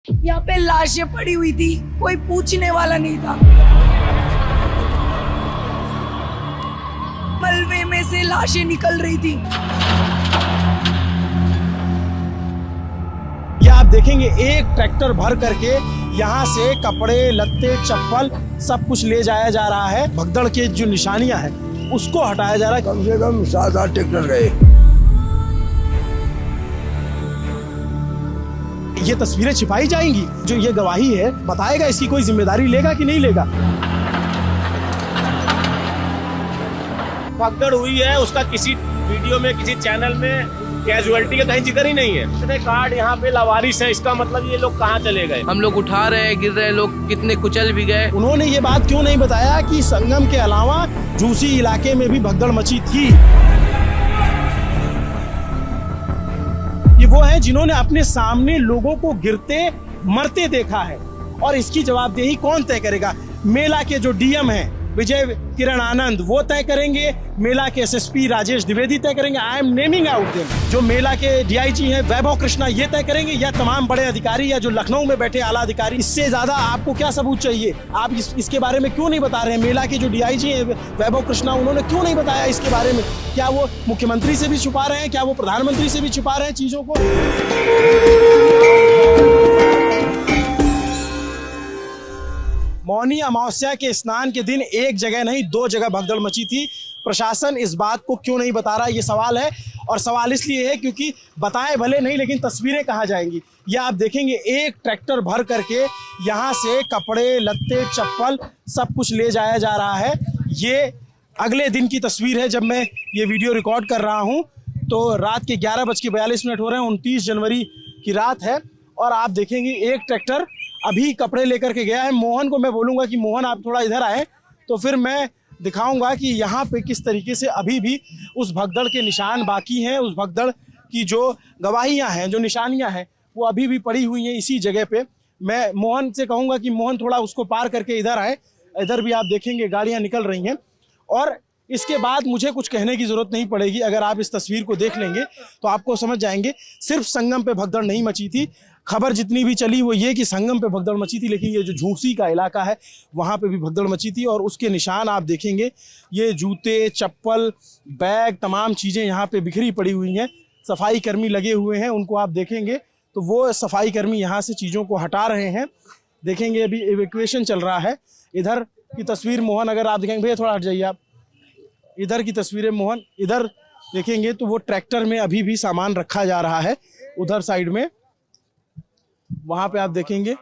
यहाँ पे लाशें पड़ी हुई थी, कोई पूछने वाला नहीं था। मलबे में से लाशें निकल रही थी। ये आप देखेंगे एक ट्रैक्टर भर करके यहाँ से कपड़े, लत्ते, चप्पल सब कुछ ले जाया जा रहा है। भगदड़ के जो निशानियां हैं उसको हटाया जा रहा है। कम से कम 7-8 ट्रैक्टर गए। ये तस्वीरें छिपाई जाएंगी, जो ये गवाही है बताएगा इसकी कोई जिम्मेदारी लेगा कि नहीं लेगा। भगदड़ हुई है उसका किसी वीडियो में, किसी चैनल में कैजुअलिटी का कहीं जिक्र ही नहीं है। इतने कार्ड यहाँ पे लावारिस है, इसका मतलब ये लोग कहाँ चले गए। हम लोग उठा रहे हैं, गिर रहे हैं, लोग कितने कुचल भी गए। उन्होंने ये बात क्यों नहीं बताया कि संगम के अलावा झूसी इलाके में भी भगदड़ मची थी। ये वो है जिन्होंने अपने सामने लोगों को गिरते मरते देखा है, और इसकी जवाबदेही कौन तय करेगा? मेला के जो डीएम हैं विजय किरण आनंद वो तय करेंगे, मेला के एसएसपी राजेश द्विवेदी तय करेंगे। I am naming out them. जो मेला के डीआईजी हैं वैभव कृष्णा ये तय करेंगे, या तमाम बड़े अधिकारी, या जो लखनऊ में बैठे आला अधिकारी। इससे ज्यादा आपको क्या सबूत चाहिए? आप इसके बारे में क्यों नहीं बता रहे हैं? मेला के जो डीआईजी हैं वैभव कृष्णा, उन्होंने क्यों नहीं बताया इसके बारे में? क्या वो मुख्यमंत्री से भी छुपा रहे हैं? क्या वो प्रधानमंत्री से भी छुपा रहे हैं चीजों को? मौनी अमावस्या के स्नान के दिन एक जगह नहीं 2 जगह भगदड़ मची थी। प्रशासन इस बात को क्यों नहीं बता रहा, ये सवाल है। और सवाल इसलिए है क्योंकि बताए भले नहीं, लेकिन तस्वीरें कहाँ जाएंगी? ये आप देखेंगे एक ट्रैक्टर भर करके यहाँ से कपड़े, लत्ते, चप्पल सब कुछ ले जाया जा रहा है। ये अगले दिन की तस्वीर है जब मैं ये वीडियो रिकॉर्ड कर रहा हूँ। तो रात के 11:42 हो रहे हैं, 29 जनवरी की रात है। और आप देखेंगे एक ट्रैक्टर अभी कपड़े लेकर के गया है। मोहन को मैं बोलूँगा कि मोहन आप थोड़ा इधर आए, तो फिर मैं दिखाऊंगा कि यहाँ पे किस तरीके से अभी भी उस भगदड़ के निशान बाकी हैं। उस भगदड़ की जो गवाहियाँ हैं, जो निशानियाँ हैं, वो अभी भी पड़ी हुई हैं इसी जगह पे। मैं मोहन से कहूँगा कि मोहन थोड़ा उसको पार करके इधर आए। इधर भी आप देखेंगे गाड़ियाँ निकल रही हैं, और इसके बाद मुझे कुछ कहने की जरूरत नहीं पड़ेगी। अगर आप इस तस्वीर को देख लेंगे तो आपको समझ जाएंगे सिर्फ संगम पे भगदड़ नहीं मची थी। खबर जितनी भी चली वो ये कि संगम पे भगदड़ मची थी, लेकिन ये जो झूसी का इलाका है वहाँ पे भी भगदड़ मची थी। और उसके निशान आप देखेंगे, ये जूते, चप्पल, बैग, तमाम चीज़ें यहाँ पे बिखरी पड़ी हुई हैं। सफाई कर्मी लगे हुए हैं, उनको आप देखेंगे तो वो सफाई कर्मी यहाँ से चीज़ों को हटा रहे हैं। देखेंगे अभी इवैक्यूएशन चल रहा है। इधर की तस्वीर मोहन अगर आप देखेंगे, भैया थोड़ा हट जाइए आप, इधर की तस्वीरें मोहन, इधर देखेंगे तो वो ट्रैक्टर में अभी भी सामान रखा जा रहा है। उधर साइड में वहाँ पे आप देखेंगे,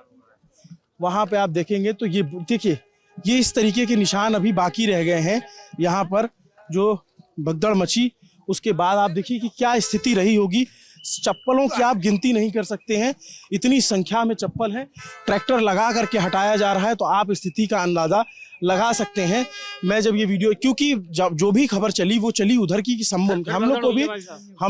वहाँ पे आप देखेंगे तो ये देखिए, ये इस तरीके के निशान अभी बाकी रह गए हैं यहाँ पर जो भगदड़ मची। उसके बाद आप देखिए कि क्या स्थिति रही होगी। चप्पलों की आप गिनती नहीं कर सकते हैं, इतनी संख्या में चप्पल है। ट्रैक्टर लगा करके हटाया जा रहा है, तो आप स्थिति का अंदाजा लगा सकते हैं। मैं जब ये वीडियो, क्योंकि जो भी खबर चली वो चली उधर की कि हम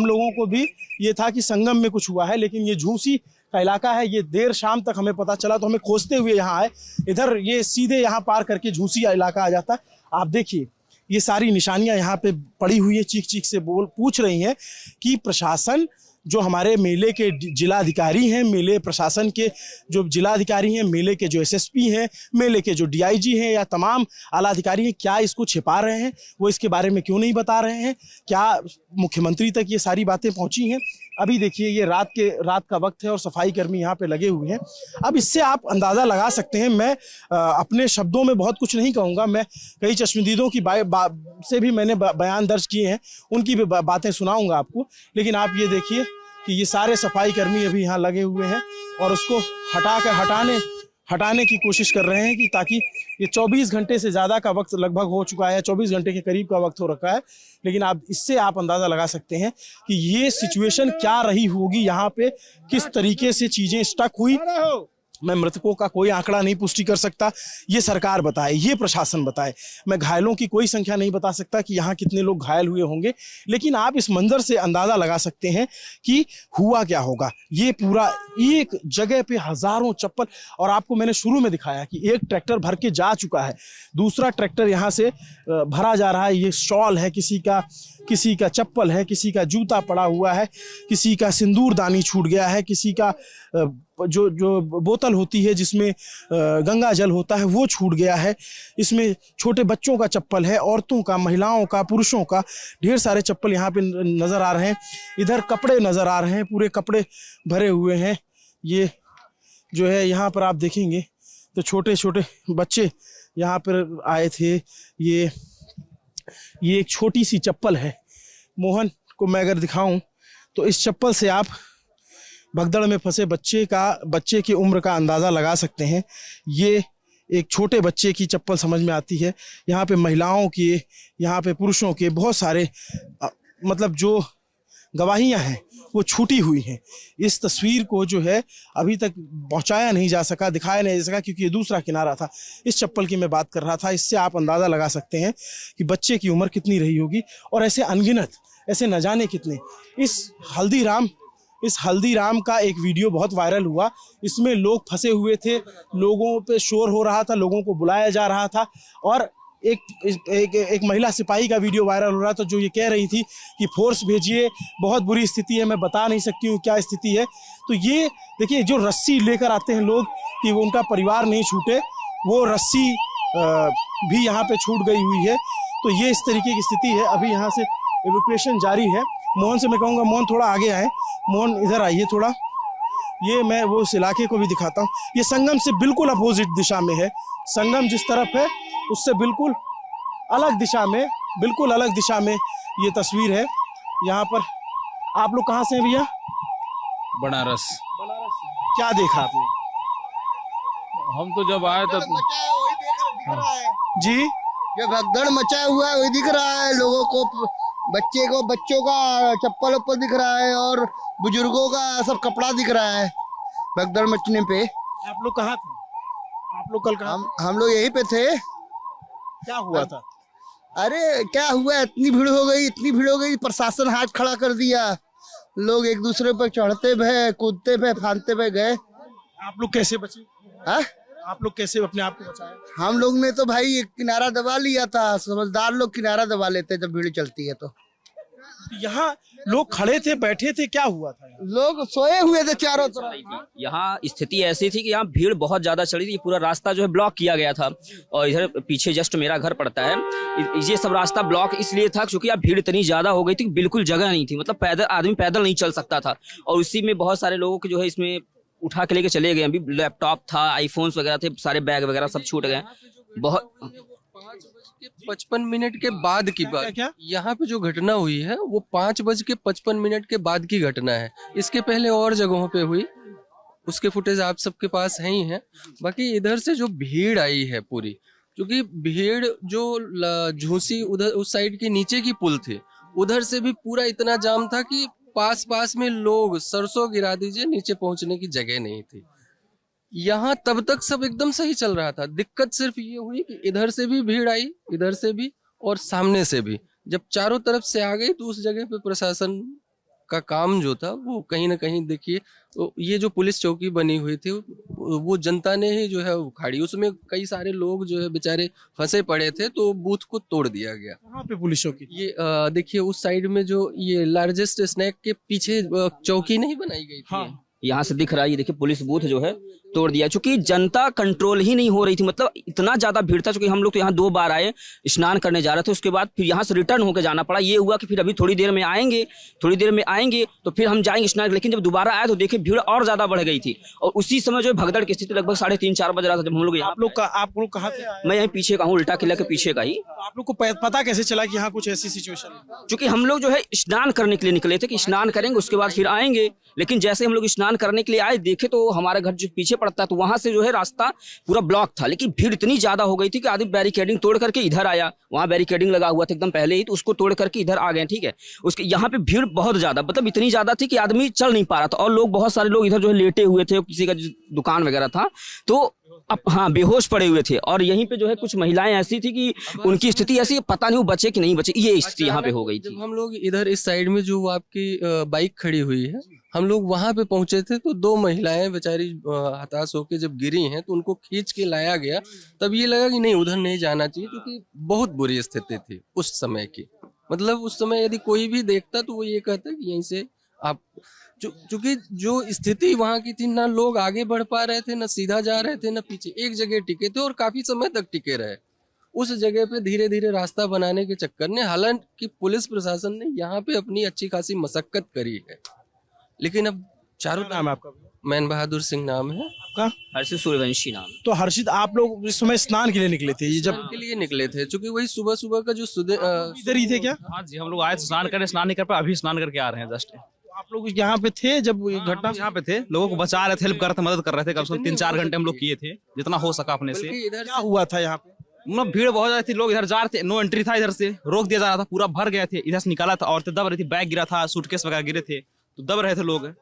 लोगों को भी ये था कि संगम में कुछ हुआ है, लेकिन ये झूसी का इलाका है। ये देर शाम तक हमें पता चला, तो हमें खोजते हुए यहाँ आए। इधर ये सीधे यहाँ पार करके झूसी का इलाका आ जाता है। आप देखिए ये सारी निशानियां यहाँ पे पड़ी हुई है। चीख चीख से पूछ रही हैं कि प्रशासन, जो हमारे मेले के जिलाधिकारी हैं, मेले प्रशासन के जो जिलाधिकारी हैं, मेले के जो एसएसपी हैं, मेले के जो डीआईजी हैं, या तमाम आला अधिकारी हैं, क्या इसको छिपा रहे हैं? वो इसके बारे में क्यों नहीं बता रहे हैं? क्या मुख्यमंत्री तक ये सारी बातें पहुंची हैं? अभी देखिए ये रात का वक्त है और सफाई कर्मी यहाँ पे लगे हुए हैं। अब इससे आप अंदाज़ा लगा सकते हैं। मैं अपने शब्दों में बहुत कुछ नहीं कहूँगा। मैं कई चश्मदीदों की से भी मैंने बयान दर्ज किए हैं, उनकी भी बातें सुनाऊँगा आपको। लेकिन आप ये देखिए कि ये सारे सफाई कर्मी अभी यहाँ लगे हुए हैं और उसको हटाने की कोशिश कर रहे हैं, कि ताकि ये 24 घंटे से ज़्यादा का वक्त लगभग हो चुका है, 24 घंटे के करीब का वक्त हो रखा है। लेकिन आप इससे आप अंदाज़ा लगा सकते हैं कि ये सिचुएशन क्या रही होगी यहाँ पे, किस तरीके से चीज़ें स्टक हुई। मैं मृतकों का कोई आंकड़ा नहीं पुष्टि कर सकता, ये सरकार बताए, ये प्रशासन बताए। मैं घायलों की कोई संख्या नहीं बता सकता कि यहाँ कितने लोग घायल हुए होंगे, लेकिन आप इस मंजर से अंदाज़ा लगा सकते हैं कि हुआ क्या होगा। ये पूरा एक जगह पे हज़ारों चप्पल, और आपको मैंने शुरू में दिखाया कि एक ट्रैक्टर भर के जा चुका है, दूसरा ट्रैक्टर यहाँ से भरा जा रहा है। ये शॉल है, किसी का चप्पल है, किसी का जूता पड़ा हुआ है, किसी का सिंदूरदानी छूट गया है, किसी का जो जो बोतल होती है जिसमें गंगा जल होता है वो छूट गया है। इसमें छोटे बच्चों का चप्पल है, औरतों का, महिलाओं का, पुरुषों का, ढेर सारे चप्पल यहाँ पे नज़र आ रहे हैं। इधर कपड़े नज़र आ रहे हैं, पूरे कपड़े भरे हुए हैं। ये जो है यहाँ पर आप देखेंगे तो छोटे छोटे बच्चे यहाँ पर आए थे। ये एक छोटी सी चप्पल है। मोहन को मैं अगर दिखाऊं तो इस चप्पल से आप भगदड़ में फंसे बच्चे की उम्र का अंदाज़ा लगा सकते हैं। ये एक छोटे बच्चे की चप्पल समझ में आती है। यहाँ पे महिलाओं के, यहाँ पे पुरुषों के बहुत सारे मतलब जो गवाहियाँ हैं वो छूटी हुई हैं। इस तस्वीर को जो है अभी तक पहुंचाया नहीं जा सका, दिखाया नहीं जा सका, क्योंकि ये दूसरा किनारा था। इस चप्पल की मैं बात कर रहा था। इससे आप अंदाज़ा लगा सकते हैं कि बच्चे की उम्र कितनी रही होगी, और ऐसे अनगिनत, ऐसे न जाने कितने। इस हल्दीराम का एक वीडियो बहुत वायरल हुआ। इसमें लोग फंसे हुए थे, लोगों पे शोर हो रहा था, लोगों को बुलाया जा रहा था, और एक महिला सिपाही का वीडियो वायरल हो रहा था जो ये कह रही थी कि फोर्स भेजिए, बहुत बुरी स्थिति है, मैं बता नहीं सकती हूँ क्या स्थिति है। तो ये देखिए, जो रस्सी लेकर आते हैं लोग कि वो उनका परिवार नहीं छूटे, वो रस्सी भी यहाँ पे छूट गई हुई है। तो ये इस तरीके की स्थिति है। अभी यहाँ से एवैक्यूएशन जारी है। मोहन से मैं कहूँगा, मोहन थोड़ा आगे आए, मोहन इधर आइए थोड़ा। ये मैं वो उस इलाके को भी दिखाता हूँ। ये संगम से बिल्कुल अपोजिट दिशा में है। संगम जिस तरफ है उससे बिल्कुल अलग दिशा में ये तस्वीर है। यहाँ पर आप लोग कहाँ से हैं भैया? बनारस। क्या देखा आपने? हम तो जब आए तब जी, ये भगदड़ मचा हुआ है वही दिख रहा है लोगों को, बच्चों का चप्पल उप्पल दिख रहा है, और बुजुर्गों का सब कपड़ा दिख रहा है भगदड़ मचने पे। आप लोग कहाँ थे? आप लोग कल कहाँ? हम लोग यहीं पे थे। क्या हुआ था? अरे क्या हुआ, इतनी भीड़ हो गई, प्रशासन हाथ खड़ा कर दिया। लोग एक दूसरे पर चढ़ते भे, कूदते भे, फांदते भे गए। आप लोग कैसे बचे? हाँ, आप लोग कैसे अपने आप को बचाए? हम लोग ने तो भाई एक किनारा दबा लिया था। समझदार लोग किनारा दबा लेते जब भीड़ चलती है। तो यहाँ लोग खड़े थे, बैठे थे, क्या हुआ था? लोग सोए हुए थे चारों तरफ। यहाँ स्थिति ऐसी थी कि यहाँ भीड़ बहुत ज्यादा चली थी। पूरा रास्ता जो है ब्लॉक किया गया था, और इधर पीछे जस्ट मेरा घर पड़ता है। ये सब रास्ता ब्लॉक इसलिए था क्योंकि यहाँ भीड़ इतनी ज्यादा हो गई थी कि बिल्कुल जगह नहीं थी। मतलब आदमी पैदल नहीं चल सकता था, और उसी में बहुत सारे लोगों के जो है इसमें उठा के लेके चले गए। अभी लैपटॉप था, आईफोन्स वगैरह थे, सारे बैग वगैरह सब छूट गए। बहुत 5:55 के बाद की बात। क्या? यहाँ पे जो घटना हुई है वो 5:55 के बाद की घटना है। इसके पहले और जगहों पे हुई, उसके फुटेज आप सबके पास है ही है। बाकी इधर से जो भीड़ आई है पूरी, क्योंकि भीड़ जो झूसी उधर उस साइड के नीचे की पुल थी, उधर से भी पूरा इतना जाम था कि पास में लोग सरसों गिरा दीजिए, नीचे पहुंचने की जगह नहीं थी। यहाँ तब तक सब एकदम सही चल रहा था। दिक्कत सिर्फ ये हुई कि इधर से भी भीड़ आई, इधर से भी और सामने से भी। जब चारों तरफ से आ गई तो उस जगह पे प्रशासन का काम जो था वो कहीं ना कहीं देखिए, तो ये जो पुलिस चौकी बनी हुई थी वो जनता ने ही जो है उखाड़ी। उसमें कई सारे लोग जो है बेचारे फंसे पड़े थे, तो बूथ को तोड़ दिया गया। कहाँ पे पुलिस चौकी? ये देखिए उस साइड में जो ये लार्जेस्ट स्नैक के पीछे चौकी नहीं बनाई गई थी। हाँ। यहाँ से दिख रहा है, ये देखिए पुलिस बूथ जो है तोड़ दिया, क्योंकि जनता कंट्रोल ही नहीं हो रही थी। मतलब इतना ज्यादा भीड़ था, क्योंकि हम लोग तो यहाँ 2 बार आए, स्नान करने जा रहे थे, उसके बाद फिर यहाँ से रिटर्न होकर जाना पड़ा। ये हुआ कि फिर अभी थोड़ी देर में आएंगे तो फिर हम जाएंगे स्नान। लेकिन जब दोबारा आए तो देखे भीड़ और ज्यादा बढ़ गई थी, और उसी समय जो भगदड़ की स्थिति लगभग 3:30-4 बज रहा था जब हम लोग। आप लोग कहाँ थे? मैं यहाँ पीछे का हूँ, उल्टा किला के पीछे का ही। आप लोग को पता कैसे चला कि यहाँ कुछ ऐसी सिचुएशन है? क्योंकि हम लोग जो है स्नान करने के लिए निकले थे कि स्नान करेंगे उसके बाद फिर आएंगे। लेकिन जैसे हम लोग स्नान करने के लिए आए, देखे तो हमारा घर जो पीछे पड़ता है, तो वहां से जो है रास्ता पूरा ब्लॉक था। लेकिन भीड़ इतनी ज्यादा हो गई थी कि आदमी बैरिकेडिंग तोड़ करके इधर आया। वहां बैरिकेडिंग लगा हुआ था एकदम पहले ही, तो उसको तोड़ करके इधर आ गए। ठीक है, उसके यहाँ पे भीड़ बहुत ज्यादा, मतलब इतनी ज्यादा थी कि आदमी चल नहीं पा रहा था, और लोग बहुत सारे लोग इधर जो है लेटे हुए थे। किसी का दुकान वगैरह था तो अब हाँ बेहोश पड़े हुए थे। और यहीं पे जो है कुछ महिलाएं ऐसी थी कि उनकी स्थिति ऐसी, पता नहीं वो बचे कि नहीं बचे, ये स्थिति यहाँ पे हो गई थी। जब हम लोग इधर इस साइड में जो आपकी बाइक खड़ी हुई है, हम लोग वहां पे पहुंचे थे, तो 2 महिलाएं बेचारी हताश होकर जब गिरी हैं, तो उनको खींच के लाया गया। तब ये लगा कि नहीं उधर नहीं जाना चाहिए, क्योंकि बहुत बुरी स्थिति थी उस समय की। मतलब उस समय यदि कोई भी देखता तो वो ये कहता कि यहीं से आप चूंकि जो स्थिति वहां की थी, ना लोग आगे बढ़ पा रहे थे, ना सीधा जा रहे थे, ना पीछे, एक जगह टिके थे और काफी समय तक टिके रहे। उस जगह पे धीरे धीरे रास्ता बनाने के चक्कर में, हालांकि पुलिस प्रशासन ने यहाँ पे अपनी अच्छी खासी मशक्कत करी है, लेकिन अब चारों क्या नाम है आपका? मैन बहादुर सिंह नाम है। आपका? हर्षित सूर्यवंशी नाम। तो हर्षित, आप लोग इस समय स्नान के लिए निकले थे? ये जब के लिए निकले थे, चूंकि वही सुबह सुबह का जो इधर ही थे क्या? हाँ जी, हम लोग आए थे स्नान करने, स्नान नहीं कर पाए, अभी स्नान करके आ रहे हैं जस्ट। आप लोग यहाँ पे थे जब ये घटना? यहाँ पे थे, लोगों को बचा रहे थे, हेल्प कर रहे थे, मदद कर रहे थे। कम से कम 3-4 घंटे हम लोग किए थे, जितना हो सका अपने से। इधर क्या हुआ था यहाँ पे? मतलब भीड़ बहुत ज्यादा थी, लोग इधर जा रहे थे, नो एंट्री था, इधर से रोक दिया जा रहा था, पूरा भर गए थे। इधर से निकाला था, औरतें दब रही थी, बैग गिरा था, सूटकेस वगैरह गिरे थे, तो दब रहे थे लोग,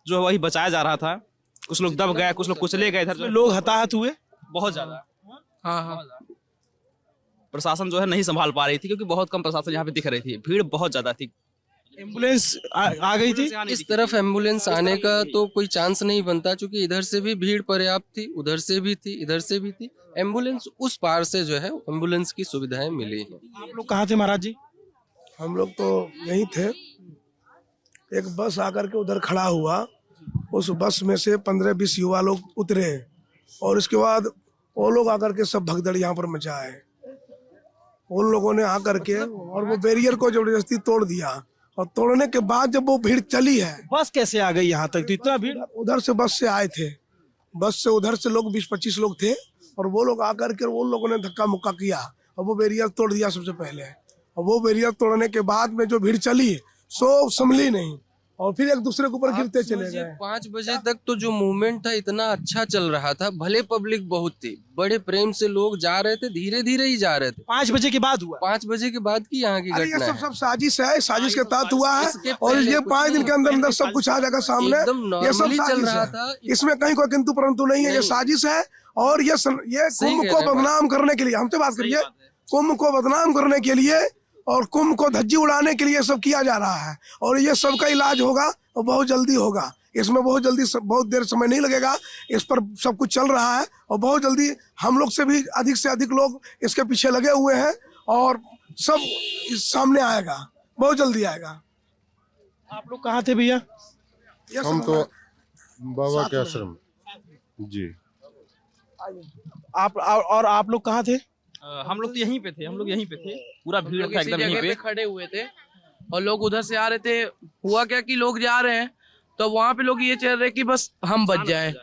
जो वही बचाया जा रहा था। कुछ लोग दब गए, कुछ लोग कुचले गए, इधर लोग हताहत हुए बहुत ज्यादा। हाँ। प्रशासन जो है नहीं संभाल पा रही थी, क्योंकि बहुत कम प्रशासन यहाँ पे दिख रही थी, भीड़ बहुत ज्यादा थी। एम्बुलेंस आ गई थी? इस तरफ एम्बुलेंस आने का तो कोई चांस नहीं बनता, क्योंकि इधर से भी भीड़ पर्याप्त थी, उधर से भी थी, इधर से भी थी। एम्बुलेंस उस पार से जो है एम्बुलेंस की सुविधाएं मिली हैं। आप लोग कहाँ थे महाराज जी? हम लोग तो यहीं थे। एक बस आकर के उधर खड़ा हुआ, उस बस में से 15-20 युवा लोग उतरे और इसके बाद वो लोग आकर के सब भगदड़ यहाँ पर मचाए। उन लोगों ने आकर के और वो बैरियर को जबरदस्ती तोड़ दिया, और तोड़ने के बाद जब वो भीड़ चली है, बस कैसे आ गई यहाँ तक? तो इतना भीड़? उधर से बस से आए थे, बस से उधर से लोग 20-25 लोग थे, और वो लोग आकर के उन लोगों ने धक्का मुक्का किया और वो बैरियर तोड़ दिया सबसे पहले। और वो बैरियर तोड़ने के बाद में जो भीड़ चली सो संभली नहीं, और फिर एक दूसरे के ऊपर गिरते चले गए। 5 बजे तक तो जो मूवमेंट था इतना अच्छा चल रहा था, भले पब्लिक बहुत थी, बड़े प्रेम से लोग जा रहे थे, धीरे धीरे ही जा रहे थे। 5 बजे के बाद हुआ? 5 बजे के बाद की यहाँ की अरे ये घटना सब साजिश है, साजिश के तहत हुआ है, और पहले ये कुछ 5 दिन के अंदर नहीं, अंदर सब कुछ आ जाएगा सामने। एकदम ये सब नॉर्मली चल साजिश रहा है, था। इसमें कहीं कोई किंतु परंतु नहीं है, ये साजिश है। और ये कुंभ कह को रहे हैं बदनाम करने के लिए, हमसे बात करिए, कुंभ को बदनाम करने के लिए और कुंभ को धज्जी उड़ाने के लिए सब किया जा रहा है। और ये सबका इलाज होगा और बहुत जल्दी होगा, इसमें बहुत जल्दी, बहुत देर समय नहीं लगेगा, इस पर सब कुछ चल रहा है, और बहुत जल्दी हम लोग से भी अधिक लोग इसके पीछे लगे हुए हैं, और सब सामने आएगा, बहुत जल्दी आएगा। आप लोग कहाँ थे भैया? हम तो बाबा के आश्रम जी। और आप लोग कहाँ थे? हम लोग तो यहीं पे थे, हम लोग यहीं पे थे, पूरा भीड़ था एकदम यहीं पे खड़े हुए थे, और लोग उधर से आ रहे थे। हुआ क्या कि लोग जा रहे हैं, तो वहाँ पे लोग ये चाह रहे कि बस हम बच जाएं,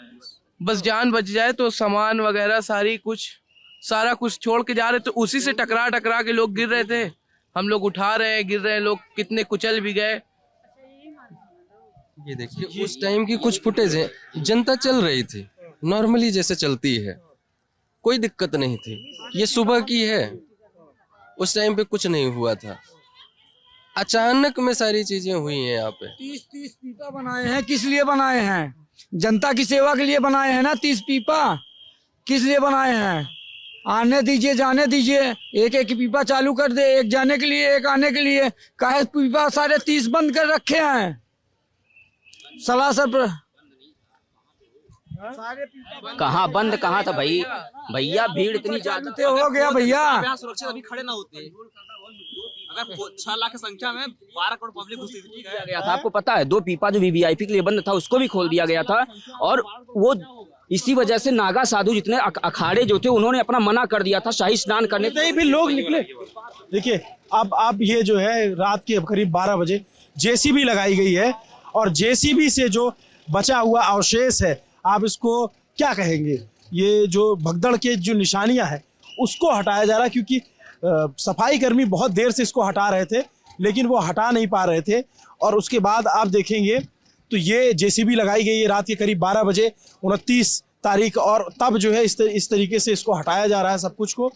बस जान बच जाए, तो सामान वगैरह सारा कुछ छोड़ के जा रहे, तो उसी से टकरा के लोग गिर रहे थे। हम लोग उठा रहे हैं, गिर रहे हैं, लोग कितने कुचल भी गए। ये देखिए उस टाइम की कुछ फुटेज है, जनता चल रही थी नॉर्मली जैसे चलती है, कोई दिक्कत नहीं थी। ये सुबह की है, उस टाइम पे कुछ नहीं हुआ था, अचानक में सारी चीजें हुई हैं यहाँ पे। 30 पीपा बनाए हैं, किस लिए बनाए हैं? जनता की सेवा के लिए बनाए हैं ना। 30 पीपा किस लिए बनाए हैं? आने दीजिए, जाने दीजिए, एक पीपा चालू कर दे, एक जाने के लिए, एक आने के लिए। काहे पीपा सारे 30 बंद कर रखे हैं? सलासर कहाँ बंद कहाँ था भाई? भैया भीड़ इतनी ज्यादा हो गया भैया, सुरक्षित अभी खड़े ना होते। अगर 6 लाख की संख्या में 12 करोड़ पब्लिक घुस गया था। आपको पता है 2 पीपा जो वीवीआईपी के लिए बंद था उसको भी खोल दिया गया था, और वो इसी वजह से नागा साधु जितने अखाड़े जो थे उन्होंने अपना मना कर दिया था शाही स्नान करने से। भी लोग निकले। देखिए अब ये जो है रात के करीब 12 बजे जेसीबी लगाई गई है, और जेसीबी से जो बचा हुआ अवशेष है, आप इसको क्या कहेंगे? ये जो भगदड़ के जो निशानियां हैं उसको हटाया जा रहा है, क्योंकि सफाई कर्मी बहुत देर से इसको हटा रहे थे, लेकिन वो हटा नहीं पा रहे थे। और उसके बाद आप देखेंगे तो ये जेसीबी लगाई गई है रात के करीब 12 बजे 29 तारीख, और तब जो है इस तरीके से इसको हटाया जा रहा है सब कुछ को।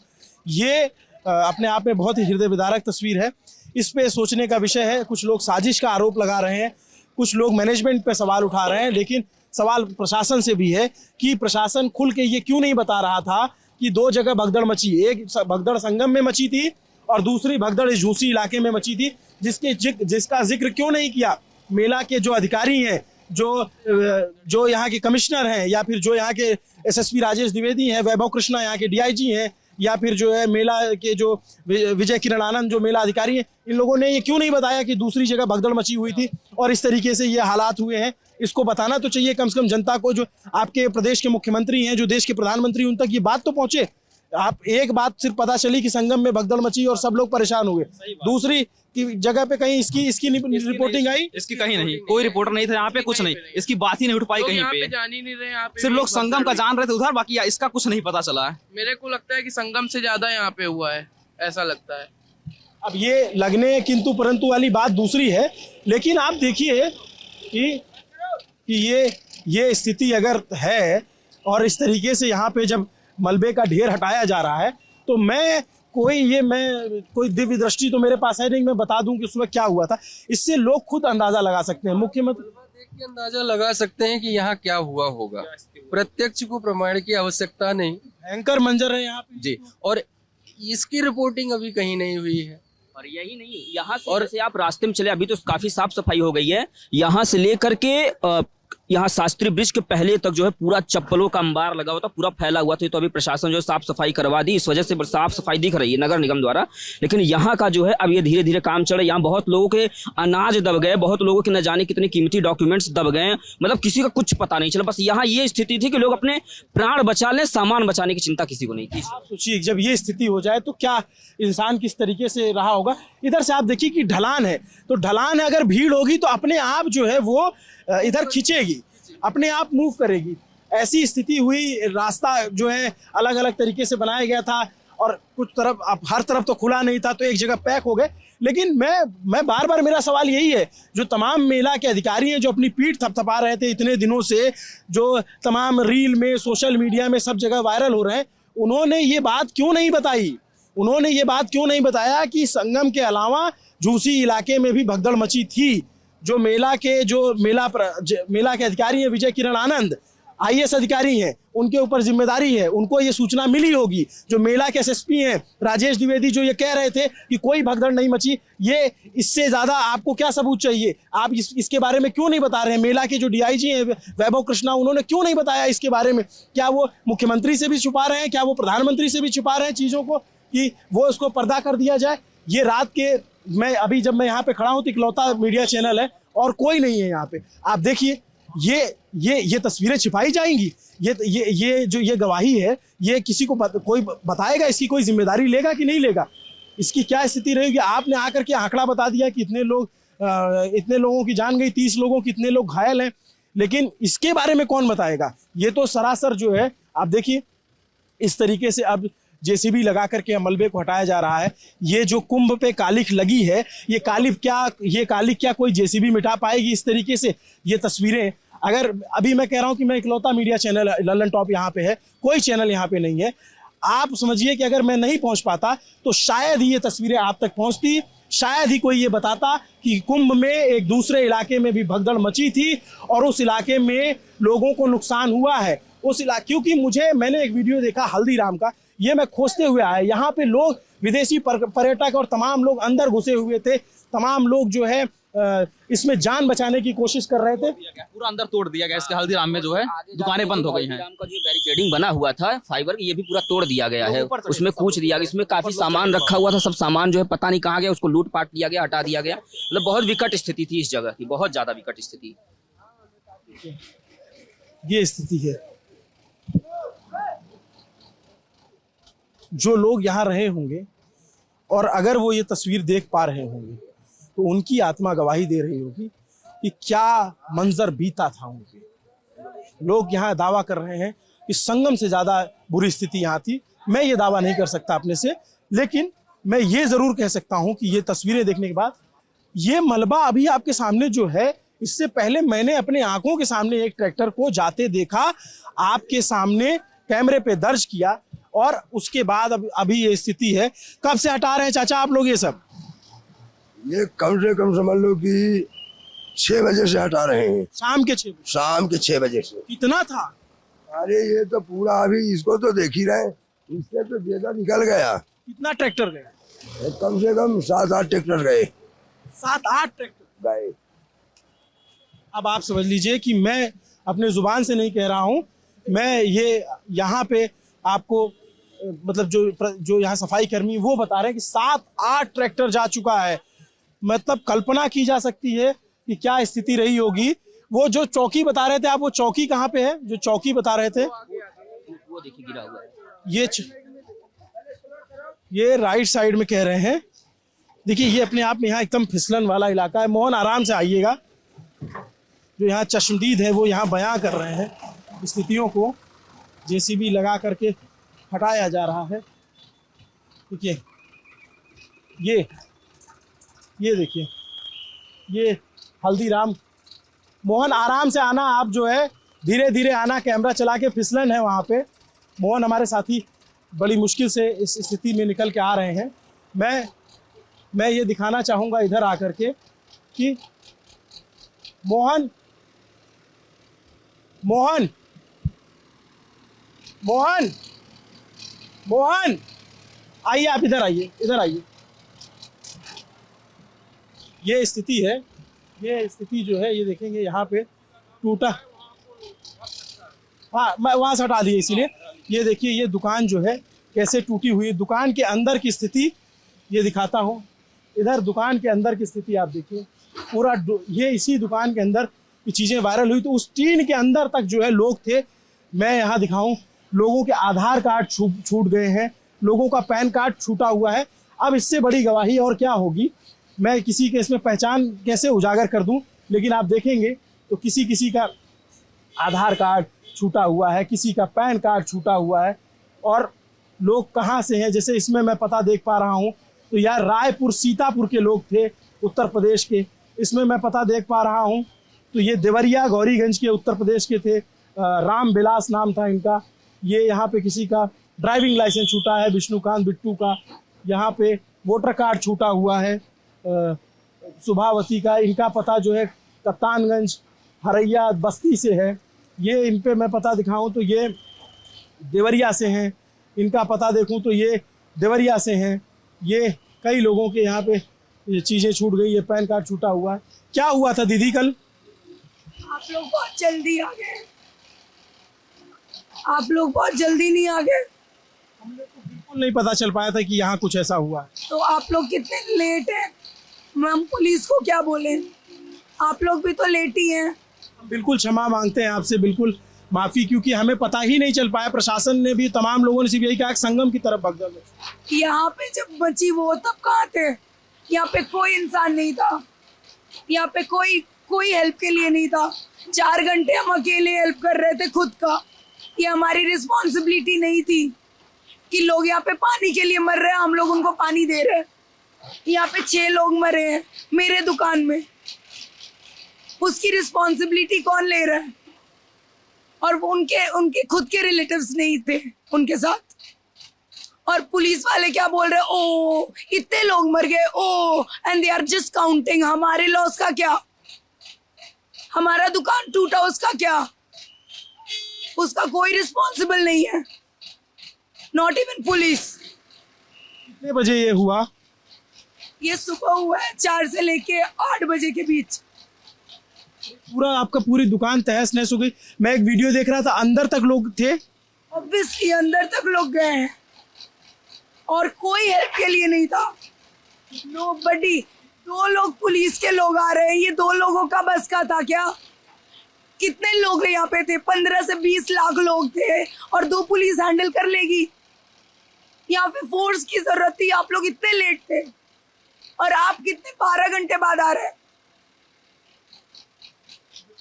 ये अपने आप में बहुत ही हृदय विदारक तस्वीर है। इस पे सोचने का विषय है। कुछ लोग साजिश का आरोप लगा रहे हैं, कुछ लोग मैनेजमेंट पे सवाल उठा रहे हैं, लेकिन सवाल प्रशासन से भी है कि प्रशासन खुल के ये क्यों नहीं बता रहा था कि 2 जगह भगदड़ मची, एक भगदड़ संगम में मची थी और दूसरी भगदड़ इस झूसी इलाके में मची थी, जिसका जिक्र क्यों नहीं किया मेला के जो अधिकारी हैं, जो यहाँ के कमिश्नर हैं, या फिर जो यहाँ के एसएसपी राजेश द्विवेदी हैं, वैभव कृष्णा यहाँ के डीआईजी हैं, या फिर जो है मेला के जो विजय किरण आनंद जो मेला अधिकारी हैं, इन लोगों ने ये क्यों नहीं बताया कि दूसरी जगह भगदड़ मची हुई थी और इस तरीके से ये हालात हुए हैं? इसको बताना तो चाहिए कम से कम जनता को, जो आपके प्रदेश के मुख्यमंत्री हैं, जो देश के प्रधानमंत्री, उन तक ये बात तो पहुंचे। आप एक बात सिर्फ पता चली कि संगम में भगदड़ मची और सब लोग परेशान हुए, दूसरी की जगह पे कहीं इसकी रिपोर्टिंग आई? इसकी कहीं नहीं, कोई रिपोर्टर नहीं था यहाँ पे, कुछ नहीं, इसकी बात ही नहीं उठ पाई कहीं पे। जान ही नहीं रहे यहाँ पे, सिर्फ लोग संगम का जान रहे थे उधर, बाकी इसका कुछ नहीं पता चला है। मेरे को लगता है कि संगम से ज्यादा यहाँ पे हुआ है, ऐसा लगता है। अब ये लगने किंतु परंतु वाली बात दूसरी है, लेकिन आप देखिए कि ये स्थिति अगर है और इस तरीके से यहाँ पे जब मलबे का ढेर हटाया जा रहा है, तो मैं कोई दिव्य दृष्टि तो मेरे पास है नहीं, मैं बता दूं कि उसमें क्या हुआ था। इससे लोग खुद अंदाजा लगा सकते हैं, मुख्यमंत्री देख के अंदाजा लगा सकते हैं कि यहाँ क्या हुआ होगा। प्रत्यक्ष को प्रमाण की आवश्यकता नहीं, भयंकर मंजर है यहाँ पे जी, और इसकी रिपोर्टिंग अभी कहीं नहीं हुई है। और यही नहीं, यहाँ से जैसे आप रास्ते में चले, अभी तो काफी साफ सफाई हो गई है, यहाँ से लेकर के यहाँ शास्त्री ब्रिज के पहले तक जो है पूरा चप्पलों का अंबार लगा हुआ था, पूरा फैला हुआ था। तो अभी प्रशासन जो है साफ सफाई करवा दी, इस वजह से साफ सफाई दिख रही है नगर निगम द्वारा। लेकिन यहाँ का जो है अब ये धीरे धीरे काम चल रहा है। यहाँ बहुत लोगों के अनाज दब गए, बहुत लोगों के न जाने कितने कीमती डॉक्यूमेंट्स दब गए, मतलब किसी का कुछ पता नहीं चला। बस यहाँ ये स्थिति थी कि लोग अपने प्राण बचा लें, सामान बचाने की चिंता किसी को नहीं थी। सोचिए जब ये स्थिति हो जाए तो क्या इंसान किस तरीके से रहा होगा। इधर से आप देखिए कि ढलान है, तो ढलान है, अगर भीड़ होगी तो अपने आप जो है वो इधर खींचेगी, अपने आप मूव करेगी। ऐसी स्थिति हुई, रास्ता जो है अलग अलग तरीके से बनाया गया था और कुछ तरफ अब हर तरफ तो खुला नहीं था, तो एक जगह पैक हो गए। लेकिन मैं बार बार मेरा सवाल यही है, जो तमाम मेला के अधिकारी हैं जो अपनी पीठ थपथपा रहे थे इतने दिनों से, जो तमाम रील में, सोशल मीडिया में सब जगह वायरल हो रहे हैं, उन्होंने ये बात क्यों नहीं बताई? उन्होंने ये बात क्यों नहीं बताया कि संगम के अलावा झूसी इलाके में भी भगदड़ मची थी? जो मेला के अधिकारी हैं विजय किरण आनंद, IAS अधिकारी हैं, उनके ऊपर जिम्मेदारी है, उनको ये सूचना मिली होगी। जो मेला के SSP हैं राजेश द्विवेदी, जो ये कह रहे थे कि कोई भगदड़ नहीं मची, ये इससे ज्यादा आपको क्या सबूत चाहिए? आप इसके बारे में क्यों नहीं बता रहे हैं? मेला के जो DIG हैं वैभव कृष्णा, उन्होंने क्यों नहीं बताया इसके बारे में? क्या वो मुख्यमंत्री से भी छुपा रहे हैं? क्या वो प्रधानमंत्री से भी छुपा रहे हैं चीजों को कि वो उसको पर्दा कर दिया जाए? ये रात के जब मैं यहाँ पे खड़ा हूँ तो इकलौता मीडिया चैनल है और कोई नहीं है यहाँ पे। आप देखिए ये तस्वीरें छिपाई जाएंगी, ये गवाही है, ये किसी को कोई बताएगा? इसकी कोई जिम्मेदारी लेगा कि नहीं लेगा? इसकी क्या स्थिति रहेगी? आपने आकर के आंकड़ा बता दिया कि इतने लोगों की जान गई, 30 लोगों की, इतने लोग घायल हैं, लेकिन इसके बारे में कौन बताएगा? ये तो सरासर जो है, आप देखिए इस तरीके से अब JCB लगा करके मलबे को हटाया जा रहा है। ये जो कुंभ पे कालिख लगी है, ये कालिख क्या कोई JCB मिटा पाएगी? इस तरीके से ये तस्वीरें, अगर अभी मैं कह रहा हूं कि मैं इकलौता मीडिया चैनल लल्लन टॉप यहाँ पे है, कोई चैनल यहाँ पे नहीं है, आप समझिए कि अगर मैं नहीं पहुंच पाता तो शायद ही ये तस्वीरें आप तक पहुंचती, शायद ही कोई ये बताता कि कुंभ में एक दूसरे इलाके में भी भगदड़ मची थी और उस इलाके में लोगों को नुकसान हुआ है। क्योंकि मैंने एक वीडियो देखा हल्दीराम का, ये मैं खोजते हुए आया, यहाँ पे लोग, विदेशी पर्यटक और तमाम लोग अंदर घुसे हुए थे, तमाम लोग जो है इसमें जान बचाने की कोशिश कर रहे थे। पूरा अंदर तोड़ दिया गया, इसके हल्दीराम में जो है दुकानें बंद हो गई हैं। का जो बैरिकेडिंग बना हुआ था फाइबर, ये भी पूरा तोड़ दिया गया है, उसमें कूच दिया गया। इसमें काफी सामान रखा हुआ था, सब सामान जो है पता नहीं कहाँ गया, उसको लूट पाट लिया गया, हटा दिया गया। मतलब बहुत विकट स्थिति थी इस जगह की, बहुत ज्यादा विकट स्थिति। ये स्थिति है। जो लोग यहाँ रहे होंगे और अगर वो ये तस्वीर देख पा रहे होंगे तो उनकी आत्मा गवाही दे रही होगी कि क्या मंजर बीता था उनके। लोग यहाँ दावा कर रहे हैं कि संगम से ज़्यादा बुरी स्थिति यहाँ थी। मैं ये दावा नहीं कर सकता अपने से, लेकिन मैं ये ज़रूर कह सकता हूँ कि ये तस्वीरें देखने के बाद, ये मलबा अभी आपके सामने जो है, इससे पहले मैंने अपने आंखों के सामने एक ट्रैक्टर को जाते देखा, आपके सामने कैमरे पे दर्ज किया, और उसके बाद अभी ये स्थिति है। कब से हटा रहे हैं चाचा आप लोग ये सब? ये कम से कम समझ लो कि 6 बजे से हटा रहे हैं। शाम के 6 बजे? शाम के 6 बजे से। कितना था? अरे ये तो पूरा, अभी इसको तो देख ही रहे, इससे तो ज्यादा निकल गया। कितना ट्रैक्टर गए? कम से कम 7-8 ट्रैक्टर गए। 7-8 ट्रैक्टर गए। अब आप समझ लीजिए कि मैं अपने जुबान से नहीं कह रहा हूँ, मैं ये यहाँ पे आपको मतलब जो यहाँ सफाई कर्मी वो बता रहे हैं कि 7-8 ट्रैक्टर जा चुका है। मतलब कल्पना की जा सकती है कि क्या स्थिति रही होगी। वो जो चौकी बता रहे थे आप, वो चौकी कहाँ पे है जो चौकी बता रहे थे? वो देखिए गिरा हुआ है। ये राइट साइड में कह रहे हैं। देखिए ये अपने आप में यहाँ एकदम फिसलन वाला इलाका है। मोहन आराम से आइएगा। जो यहाँ चश्मदीद है वो यहाँ बयां कर रहे हैं स्थितियों को। जेसीबी लगा करके हटाया जा रहा है। देखिए ये देखिए ये हल्दीराम। मोहन आराम से आना, आप जो है धीरे धीरे आना, कैमरा चला के। फिसलन है वहाँ पे। मोहन हमारे साथी बड़ी मुश्किल से इस स्थिति में निकल के आ रहे हैं। मैं ये दिखाना चाहूँगा इधर आकर के कि मोहन मोहन मोहन मोहन आइए, आप इधर आइए, इधर आइए। ये स्थिति है। ये स्थिति जो है ये देखेंगे यहाँ पे टूटा। हाँ मैं वहाँ से हटा दिया इसीलिए। ये देखिए ये दुकान जो है कैसे टूटी हुई है। दुकान के अंदर की स्थिति ये दिखाता हूँ। इधर दुकान के अंदर की स्थिति आप देखिए। पूरा ये इसी दुकान के अंदर ये चीज़ें वायरल हुई तो उस टीन के अंदर तक जो है लोग थे। मैं यहाँ दिखाऊं, लोगों के आधार कार्ड छूट गए हैं, लोगों का पैन कार्ड छूटा हुआ है। अब इससे बड़ी गवाही और क्या होगी। मैं किसी के इसमें पहचान कैसे उजागर कर दूं, लेकिन आप देखेंगे तो किसी का आधार कार्ड छूटा हुआ है, किसी का पैन कार्ड छूटा हुआ है। और लोग कहाँ से हैं, जैसे इसमें मैं पता देख पा रहा हूँ तो यार रायपुर सीतापुर के लोग थे, उत्तर प्रदेश के। इसमें मैं पता देख पा रहा हूँ तो ये देवरिया गौरीगंज के उत्तर प्रदेश के थे। राम बिलास नाम था इनका। ये यहाँ पे किसी का ड्राइविंग लाइसेंस छूटा है, विष्णुकांत बिट्टू का। यहाँ पे वोटर कार्ड छूटा हुआ है सुभावती का। इनका पता जो है कप्तानगंज हरैया बस्ती से है। ये इन पे मैं पता दिखाऊं तो ये देवरिया से हैं। इनका पता देखूं तो ये देवरिया से हैं। ये कई लोगों के यहाँ पे ये चीज़ें छूट गई। ये पैन कार्ड छूटा हुआ है। क्या हुआ था दीदी कल? आप लोग बहुत जल्दी आ गए। आप लोग बहुत जल्दी नहीं आ गए। हम लोग को बिल्कुल नहीं पता चल पाया था कि यहाँ कुछ ऐसा हुआ है। तो आप लोग कितने लेट हैं। हम पुलिस को क्या बोले, आप लोग भी तो लेट ही हैं। बिल्कुल क्षमा मांगते हैं आपसे, बिल्कुल माफ़ी, क्योंकि हमें पता ही नहीं चल पाया। प्रशासन ने भी, तमाम लोगों ने सिर्फ यही कहा संगम की तरफ भगदड़ में। यहाँ पे जब बची वो तब कहाँ थे? यहाँ पे कोई इंसान नहीं था। यहाँ पे कोई हेल्प के लिए नहीं था। 4 घंटे हम अकेले हेल्प कर रहे थे खुद का। ये हमारी रिस्पॉन्सिबिलिटी नहीं थी कि लोग यहाँ पे पानी के लिए मर रहे हैं, हम लोग उनको पानी दे रहे हैं। यहाँ पे 6 लोग मरे हैं मेरे दुकान में। उसकी रिस्पॉन्सिबिलिटी कौन ले रहा है? और वो उनके खुद के रिलेटिव्स नहीं थे उनके साथ। और पुलिस वाले क्या बोल रहे हैं, ओ इतने लोग मर गए, oh and they are just counting. हमारे लॉस का क्या? हमारा दुकान टूटा उसका क्या? उसका कोई रिस्पॉन्सिबल नहीं है, नॉट इवन पुलिस। कितने बजे ये हुआ? ये सुबह हुआ है 4 से लेके 8 बजे के बीच। पूरा आपका पूरी दुकान तहस नहस हो गई। मैं एक वीडियो देख रहा था, अंदर तक लोग थे। ऑब्वियसली अंदर तक लोग गए हैं और कोई हेल्प के लिए नहीं था। नोबडी। 2 लोग पुलिस के लोग आ रहे हैं। ये 2 लोगों का बस का था क्या? कितने लोग यहाँ पे थे? 15 से 20 लाख लोग थे और 2 पुलिस हैंडल कर लेगी? यहाँ पे फोर्स की जरूरत थी। आप लोग इतने लेट थे और आप कितने 12 घंटे बाद आ रहे हैं।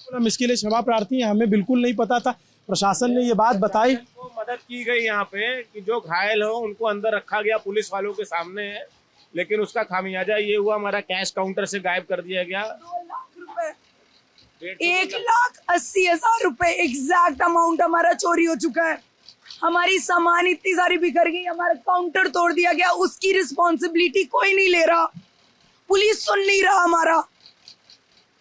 हम इसके लिए क्षमा प्रार्थी हैं। हमें बिल्कुल नहीं पता था। प्रशासन ने ये बात बताई, तो मदद की गई यहाँ पे कि जो घायल हो उनको अंदर रखा गया पुलिस वालों के सामने है, लेकिन उसका खामियाजा ये हुआ हमारा कैश काउंटर से गायब कर दिया गया। 2 लाख रुपए, 1,80,000 रुपए एग्जैक्ट अमाउंट हमारा चोरी हो चुका है। हमारी सामान इतनी सारी बिखर गई, हमारा काउंटर तोड़ दिया गया। उसकी रिस्पॉन्सिबिलिटी कोई नहीं ले रहा। पुलिस सुन नहीं रहा हमारा।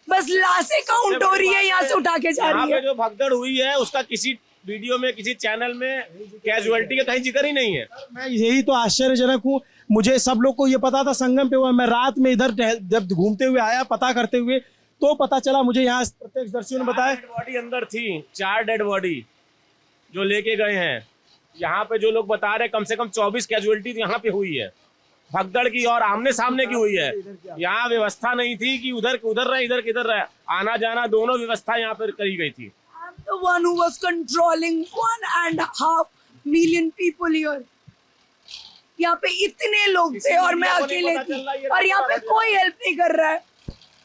बस लाशें काउंट हो रही है, यहाँ से उठा के जा रही है। जो भगदड़ हुई है उसका किसी वीडियो में, किसी चैनल में कैजुअलिटी का कहीं जिक्र ही नहीं है। मैं यही तो आश्चर्यजनक हूँ। मुझे सब लोग को ये पता था संगम पे हुआ। मैं रात में इधर जब घूमते हुए आया पता करते हुए तो पता चला मुझे, यहाँ प्रत्यक्षदर्शियों ने बताया। 4 डेड बॉडी अंदर थी, 4 डेड बॉडी जो लेके गए हैं। यहाँ पे जो लोग बता रहे हैं कम से कम 24 कैजुअलिटी यहाँ पे हुई है, भगदड़ की और आमने सामने की हुई है। यहाँ व्यवस्था नहीं थी कि उधर रहे इधर किधर रहे, आना जाना दोनों व्यवस्था यहाँ पर करी गई थी। The one who was controlling 1.5 million people here. यहाँ पे इतने लोग थे और मैं अकेले थी और यहाँ पे कोई हेल्प नहीं कर रहा है,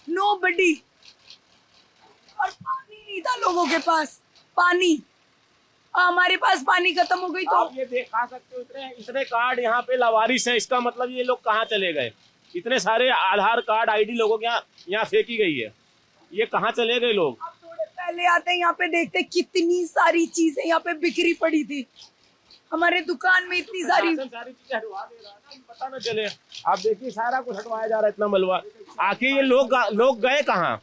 nobody। और पानी नहीं था लोगों के पास, पानी, हमारे पास पानी खत्म हो गई तो आप ये देखा सकते हो इतने कार्ड यहाँ पे लावारिस है, इसका मतलब ये लोग कहाँ चले गए? इतने सारे आधार कार्ड आईडी लोगों के यहाँ फेंकी गई है, ये कहाँ चले गए लोग? थोड़े पहले आते हैं यहाँ पे देखते कितनी सारी चीजें यहाँ पे बिखरी पड़ी थी, हमारे दुकान में इतनी सारी चीजें हटवा दे रहा है, पता न चले। आप देखिए सारा कुछ हटवाया जा रहा है, इतना मलबा। आखिर ये लोग गए कहाँ?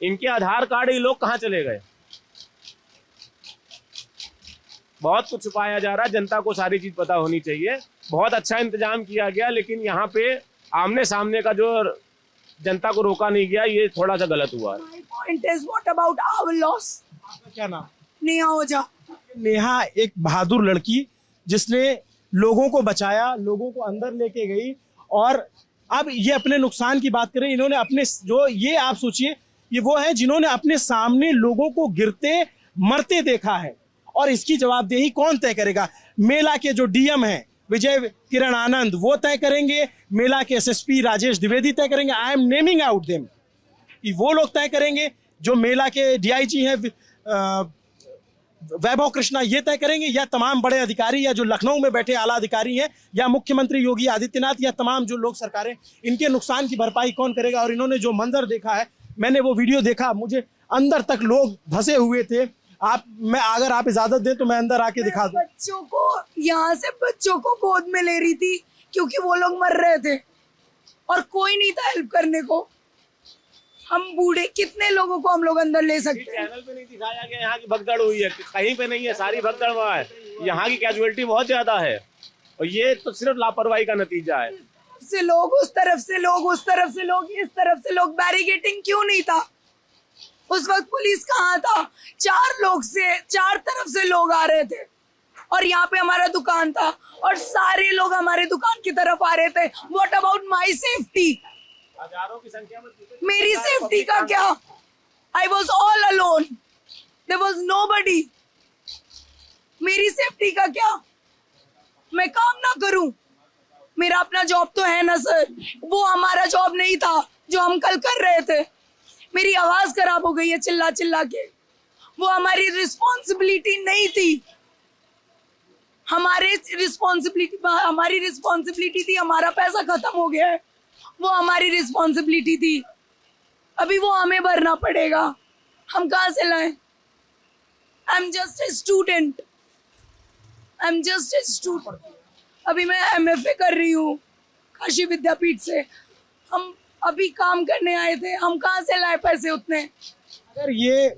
इनके आधार कार्ड ये लोग कहाँ चले गए? बहुत कुछ छुपाया जा रहा है, जनता को सारी चीज पता होनी चाहिए। बहुत अच्छा इंतजाम किया गया, लेकिन यहाँ पे आमने सामने का जो जनता को रोका नहीं गया, ये थोड़ा सा गलत हुआ है। My point is, what about our loss? क्या नाम? नेहा ओझा। नेहा एक बहादुर लड़की जिसने लोगों को बचाया, लोगों को अंदर लेके गई, और अब ये अपने नुकसान की बात करें, इन्होंने अपने जो ये आप सोचिए, ये वो है जिन्होंने अपने सामने लोगों को गिरते मरते देखा है, और इसकी जवाबदेही कौन तय करेगा? मेला के जो डीएम हैं विजय किरण आनंद, वो तय करेंगे, मेला के एसएसपी राजेश द्विवेदी तय करेंगे, I am naming out them, वो लोग तय करेंगे, जो मेला के डीआईजी हैं वैभव कृष्णा, ये तय करेंगे, या तमाम बड़े अधिकारी, या जो लखनऊ में बैठे आला अधिकारी हैं, या मुख्यमंत्री योगी आदित्यनाथ, या तमाम जो लोग सरकारें, इनके नुकसान की भरपाई कौन करेगा? और इन्होंने जो मंजर देखा है, मैंने वो वीडियो देखा, मुझे अंदर तक लोग धंसे हुए थे। अगर आप इजाजत दें तो मैं अंदर आके दिखा दूं। बच्चों को यहाँ से बच्चों को गोद में ले रही थी क्योंकि वो लोग मर रहे थे और कोई नहीं था हेल्प करने को। हम बूढ़े कितने लोगों को हम लोग अंदर ले सकते हैं? चैनल पे नहीं दिखाया गया यहाँ की भगदड़ हुई है, कहीं पे नहीं है, सारी भगदड़ वहाँ है। यहाँ की कैजुअलिटी बहुत ज्यादा है और ये तो सिर्फ लापरवाही का नतीजा है। से लोग उस तरफ से लोग, उस तरफ से लोग, इस तरफ से लोग, बैरिकेडिंग क्यों नहीं था? उस वक्त पुलिस कहाँ था? चार तरफ से लोग आ रहे थे और यहाँ पे हमारा दुकान था और सारे लोग हमारे दुकान की तरफ आ रहे थे। What about my safety? हजारों की संख्या में मेरी सेफ्टी का क्या? I was all alone, there was nobody. मेरी सेफ्टी का क्या? मैं काम ना करूं? मेरा अपना जॉब तो है ना सर, वो हमारा जॉब नहीं था जो हम कल कर रहे थे। मेरी आवाज खराब हो गई है चिल्ला चिल्ला के, वो हमारी रिस्पॉन्सिबिलिटी नहीं थी। हमारी रिस्पॉन्सिबिलिटी थी, हमारा पैसा खत्म हो गया है, वो हमारी रिस्पॉन्सिबिलिटी थी, अभी वो हमें भरना पड़ेगा। हम कहाँ से लाएं? I am just a student, अभी मैं MFA कर रही हूँ काशी विद्यापीठ से। हम अभी काम करने आए थे, हम कहाँ से लाए पैसे उतने? अगर ये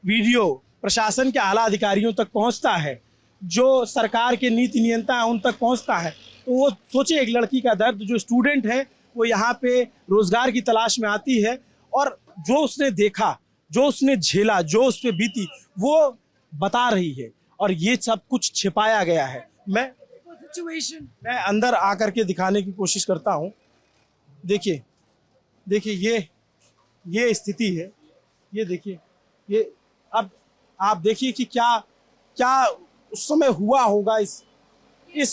वीडियो प्रशासन के आला अधिकारियों तक पहुंचता है, जो सरकार के नीति नियंता है उन तक पहुंचता है, तो वो सोचे एक लड़की का दर्द, जो स्टूडेंट है वो यहाँ पे रोजगार की तलाश में आती है और जो उसने देखा, जो उसने झेला, जो उस पे बीती, वो बता रही है और ये सब कुछ छिपाया गया है। मैं अंदर आकर के दिखाने की कोशिश करता हूँ। देखिए ये स्थिति है, ये देखिए, ये अब आप देखिए कि क्या उस समय हुआ होगा। ये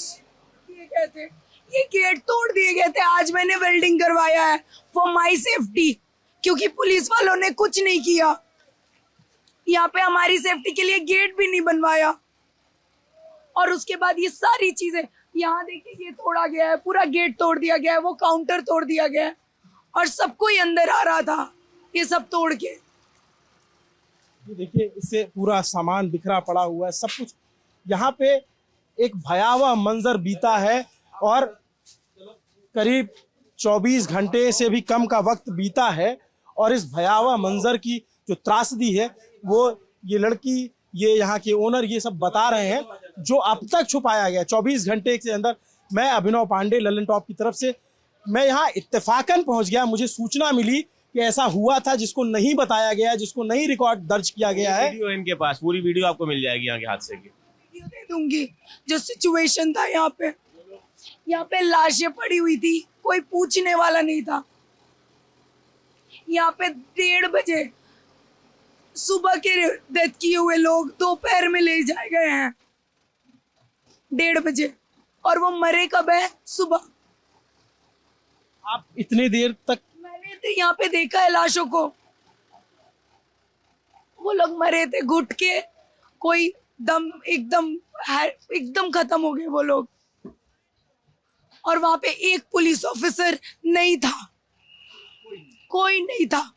गेट तोड़ दिए गए थे, आज मैंने वेल्डिंग करवाया है फॉर माई सेफ्टी, क्योंकि पुलिस वालों ने कुछ नहीं किया। यहाँ पे हमारी सेफ्टी के लिए गेट भी नहीं बनवाया और उसके बाद ये सारी चीजें, यहाँ देखिए ये तोड़ा गया है, पूरा गेट तोड़ दिया गया है, वो काउंटर तोड़ दिया गया है और सबको ही अंदर आ रहा था ये सब तोड़ के। देखिए इससे पूरा सामान बिखरा पड़ा हुआ है, सब कुछ। यहाँ पे एक भयावह मंजर बीता है और करीब 24 घंटे से भी कम का वक्त बीता है और इस भयावह मंजर की जो त्रासदी है वो ये लड़की, ये यहाँ के ओनर, ये सब बता रहे हैं, जो अब तक छुपाया गया 24 घंटे के अंदर। मैं अभिनव पांडे, ललन टॉप की तरफ से, मैं यहाँ इत्तेफाकन पहुँच गया। मुझे सूचना मिली कि ऐसा हुआ था जिसको नहीं बताया गया, जिसको नहीं रिकॉर्ड दर्ज किया गया है। वीडियो इनके पास, पूरी वीडियो आपको मिल जाएगी यहाँ के हादसे की। दूंगी जो सिचुएशन था यहाँ पे लाशें पड़ी हुई थी, कोई पूछने वाला नहीं था। यहाँ पे 1:30 बजे सुबह के डेथ किए हुए लोग दोपहर में ले जाए गए हैं 1:30 बजे, और वो मरे कब है? सुबह। आप इतनी देर तक? मैंने तो यहाँ पे देखा है लाशों को, वो लोग मरे थे घुट के, कोई दम एकदम खत्म हो गए वो लोग। और वहां पे एक पुलिस ऑफिसर नहीं था, कोई नहीं था।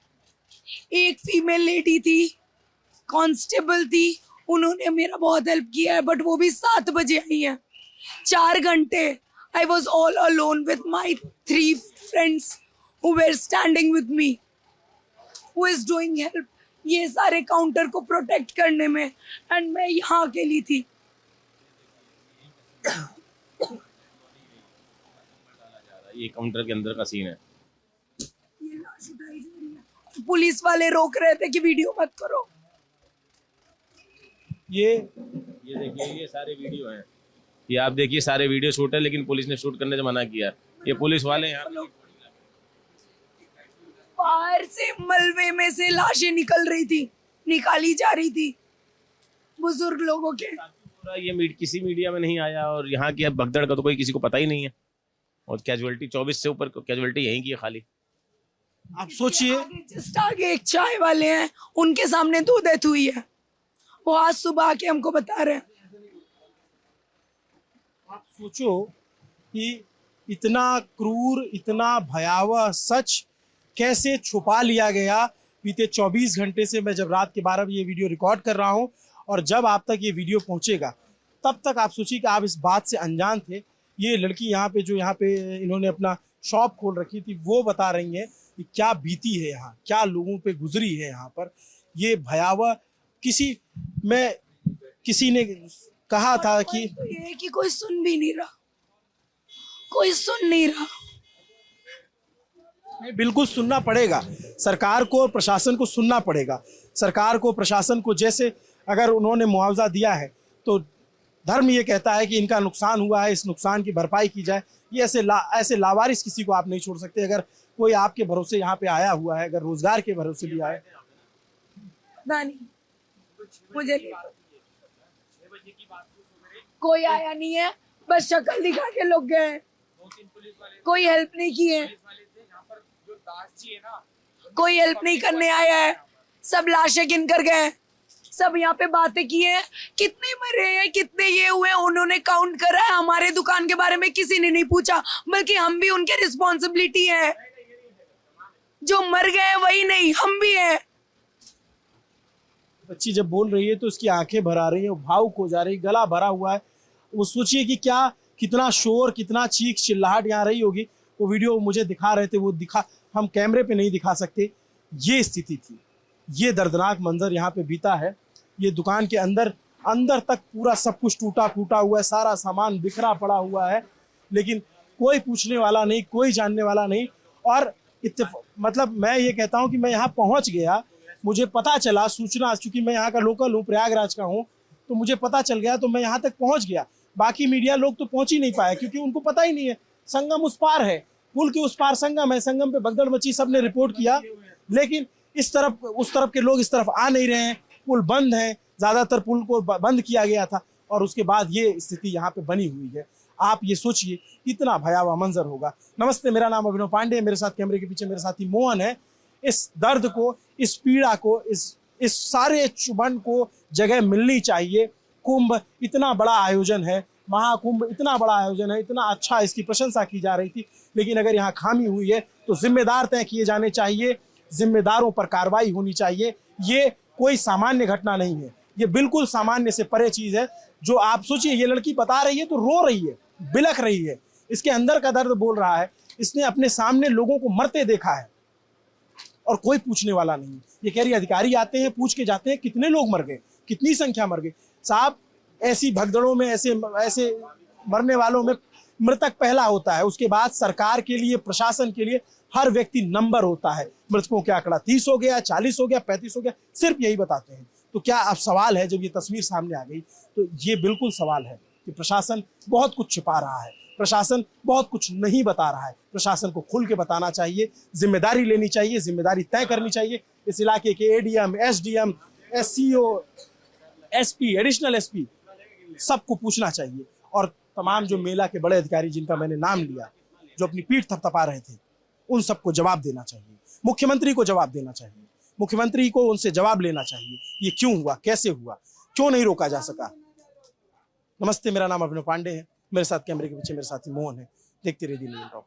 एक फीमेल लेडी थी, कांस्टेबल थी, उन्होंने मेरा बहुत हेल्प किया है, बट वो भी 7 बजे आई है। 4 घंटे आई was all alone with my 3 friends who were standing with me, who is doing help ये सारे काउंटर को प्रोटेक्ट करने में, एंड मैं यहाँ अकेली थी। ये काउंटर के अंदर का सीन है। ये लाश उठाई जा रही है, पुलिस वाले रोक रहे थे कि वीडियो मत करो। ये देखिए, ये सारे वीडियो हैं, ये आप देखिए सारे वीडियो शूट है, लेकिन पुलिस ने शूट करने से मना किया। ये पुलिस वाले यहाँ बाहर से मलबे में से लाशें निकल रही थी, निकाली जा रही थी बुजुर्ग लोगों के। ये किसी मीडिया में नहीं आया, और यहाँ की भगदड़ का तो कोई किसी को पता ही नहीं है। और कैजुअलिटी 24 से ऊपर कैजुअलिटी यहीं की है खाली। आप सोचिए, जस्ट आगे एक चाय वाले हैं, उनके सामने 2 डेथ हुई है, वो आज सुबह आके हमको बता रहे हैं। आप सोचो कि इतना क्रूर, इतना भयावह सच कैसे छुपा लिया गया। बीते 24 घंटे से मैं जब रात के 12 बजे ये वीडियो रिकॉर्ड कर रहा हूं, और जब आप तक ये वीडियो पहुंचेगा तब तक आप सोचिए कि आप इस बात से अनजान थे। ये लड़की यहाँ पे जो यहाँ पे इन्होंने अपना शॉप खोल रखी थी, वो बता रही है कि क्या बीती है यहाँ, क्या लोगों पे गुजरी है यहाँ पर। ये भयावह किसी ने कहा था कि तो ये है कि कोई सुन भी नहीं रहा, कोई सुन नहीं रहा। बिल्कुल सुनना पड़ेगा सरकार को और प्रशासन को, सुनना पड़ेगा सरकार को, प्रशासन को। जैसे अगर उन्होंने मुआवजा दिया है तो धर्म ये कहता है कि इनका नुकसान हुआ है, इस नुकसान की भरपाई की जाए। ये ऐसे लावारिस किसी को आप नहीं छोड़ सकते। अगर कोई आपके भरोसे यहाँ पे आया हुआ है, अगर रोजगार के भरोसे भी आए, नहीं मुझे कोई आया नहीं है, बस शक्ल दिखा के लोग गए, कोई हेल्प नहीं की है, कोई हेल्प नहीं करने आया है, सब लाशें गिन कर गए, सब यहाँ पे बातें की है, कितने मरे हैं, कितने ये हुए, उन्होंने काउंट करा है। हमारे दुकान के बारे में किसी ने नहीं पूछा, बल्कि हम भी उनके रिस्पॉन्सिबिलिटी है। जो मर गए वही नहीं, हम भी है। बच्ची जब बोल रही है तो उसकी आंखें भर आ रही है, भावुक हो जा रही, गला भरा हुआ है। वो सोचिए कि कितना शोर, कितना चीख चिल्लाहट यहाँ रही होगी। वो वीडियो मुझे दिखा रहे थे, वो हम कैमरे पे नहीं दिखा सकते। ये स्थिति थी, ये दर्दनाक मंजर यहाँ पे बीता है। ये दुकान के अंदर तक पूरा सब कुछ टूटा फूटा हुआ है, सारा सामान बिखरा पड़ा हुआ है, लेकिन कोई पूछने वाला नहीं, कोई जानने वाला नहीं। और मतलब मैं ये कहता हूँ कि मैं यहाँ पहुँच गया, मुझे पता चला, सूचना, चूंकि मैं यहाँ का लोकल हूँ, प्रयागराज का हूँ, तो मुझे पता चल गया, तो मैं यहाँ तक पहुँच गया। बाकी मीडिया लोग तो पहुँच ही नहीं पाए, क्योंकि उनको पता ही नहीं है। संगम उस पार है, पुल के उस पार संगम है, संगम पे भगदड़ मची, सबने रिपोर्ट किया, लेकिन इस तरफ उस तरफ के लोग इस तरफ आ नहीं रहे हैं। पुल बंद है, ज्यादातर पुल को बंद किया गया था, और उसके बाद ये स्थिति यहाँ पे बनी हुई है। आप ये सोचिए कितना भयावह मंजर होगा। नमस्ते, मेरा नाम अभिनव पांडे है, मेरे साथ कैमरे के पीछे मेरे साथी मोहन है। इस दर्द को, इस पीड़ा को, इस सारे चुभन को जगह मिलनी चाहिए। कुंभ इतना बड़ा आयोजन है, महाकुंभ इतना बड़ा आयोजन है, इतना अच्छा, इसकी प्रशंसा की जा रही थी, लेकिन अगर यहाँ खामी हुई है तो जिम्मेदार तय किए जाने चाहिए, जिम्मेदारों पर कार्रवाई होनी चाहिए। ये कोई सामान्य घटना नहीं है, ये बिल्कुल सामान्य से परे चीज है। जो आप सोचिए, ये लड़की बता रही है तो रो रही है, बिलख रही है, इसके अंदर का दर्द बोल रहा है। इसने अपने सामने लोगों को मरते देखा है और कोई पूछने वाला नहीं। ये कह रही अधिकारी आते हैं, पूछ के जाते हैं कितने लोग मर गए, कितनी संख्या मर गई। साहब, ऐसी भगदड़ों में, ऐसे मरने वालों में मृतक पहला होता है, उसके बाद सरकार के लिए, प्रशासन के लिए हर व्यक्ति नंबर होता है। मृतकों का आंकड़ा 30 हो गया, 40 हो गया, 35 हो गया, सिर्फ यही बताते हैं। तो क्या अब सवाल है, जब ये तस्वीर सामने आ गई तो ये बिल्कुल सवाल है कि प्रशासन बहुत कुछ छिपा रहा है, प्रशासन बहुत कुछ नहीं बता रहा है। प्रशासन को खुल के बताना चाहिए, जिम्मेदारी लेनी चाहिए, जिम्मेदारी तय करनी चाहिए। इस इलाके के ADM, SDM, SCO, SP, additional SP सबको पूछना चाहिए। और तमाम जो मेला के बड़े अधिकारी जिनका मैंने नाम लिया, जो अपनी पीठ थपथपा रहे थे, उन सबको जवाब देना चाहिए। मुख्यमंत्री को जवाब देना चाहिए, मुख्यमंत्री को उनसे जवाब लेना चाहिए, ये क्यों हुआ, कैसे हुआ, क्यों नहीं रोका जा सका। नमस्ते, मेरा नाम अभिनव पांडे है, मेरे साथ कैमरे के पीछे मेरे साथी मोहन है। देखते रहिए न्यूज़ टॉक।